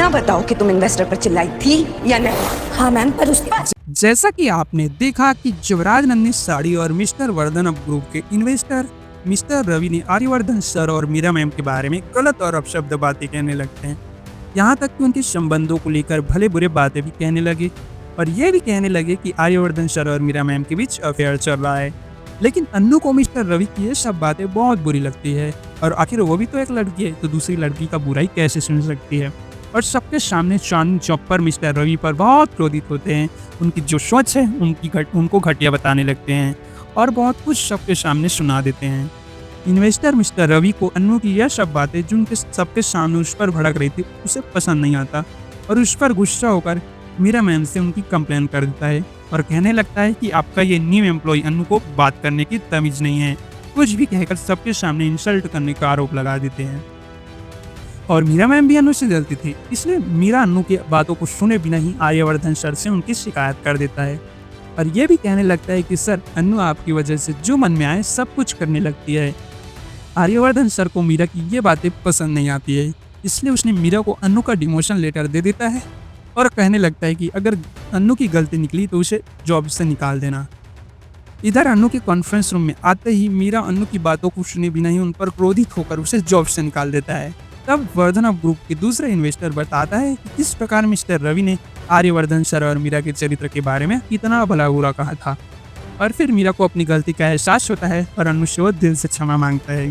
इतना बताओ कि तुम इन्वेस्टर पर चिल्लाई थी या नहीं। हाँ मैम, पर उसके बाद जैसा कि आपने देखा कि युवराज नंदिनी साड़ी और मिस्टर वर्धन ग्रुप के इन्वेस्टर मिस्टर रवि ने आर्यवर्धन सर और मीरा मैम के बारे में गलत और अपशब्द बातें कहने लगते हैं। यहाँ तक कि उनके संबंधों को लेकर भले बुरे बातें भी कहने लगे और ये भी कहने लगे कि आर्यवर्धन सर और मीरा मैम के बीच अफेयर चल रहा है। लेकिन अन्नू को मिस्टर रवि की ये सब बातें बहुत बुरी लगती है और आखिर वो भी तो एक लड़की है, तो दूसरी लड़की का बुराई कैसे सुन सकती है। और सबके सामने चांदनी चौक पर मिस्टर रवि पर बहुत क्रोधित होते हैं। उनकी जो सोच है उनको घटिया बताने लगते हैं और बहुत कुछ सबके सामने सुना देते हैं। इन्वेस्टर मिस्टर रवि को अन्नू की यह सब बातें जो उनके सबके सामने उस पर भड़क रही थी उसे पसंद नहीं आता और उस पर गुस्सा होकर मीरा मैम से उनकी कंप्लेन कर देता है और कहने लगता है कि आपका ये न्यू एम्प्लॉय अन्नू को बात करने की तमीज़ नहीं है। कुछ भी कहकर सबके सामने इंसल्ट करने का आरोप लगा देते हैं। और मीरा मैम भी अन्नू से जलती थी, इसलिए मीरा अन्नू की बातों को सुने बिना ही आर्यवर्धन सर से उनकी शिकायत कर देता है और ये भी कहने लगता है कि सर अन्नू आपकी वजह से जो मन में आए सब कुछ करने लगती है। आर्यवर्धन सर को मीरा की ये बातें पसंद नहीं आती है, इसलिए उसने मीरा को अन्नू का डिमोशन लेटर दे देता है और कहने लगता है कि अगर अन्नू की गलती निकली तो उसे जॉब से निकाल देना। इधर अन्नू के कॉन्फ्रेंस रूम में आते ही मीरा अन्नू की बातों को सुने बिना ही उन पर क्रोधित होकर उसे जॉब से निकाल देता है। तब वर्धन ग्रुप के दूसरे इन्वेस्टर बताता है कि किस प्रकार मिस्टर रवि ने आर्यवर्धन सर और मीरा के चरित्र के बारे में कितना भला बुरा कहा था और फिर मीरा को अपनी गलती का एहसास होता है और अन्नू से वो दिल से क्षमा मांगता है।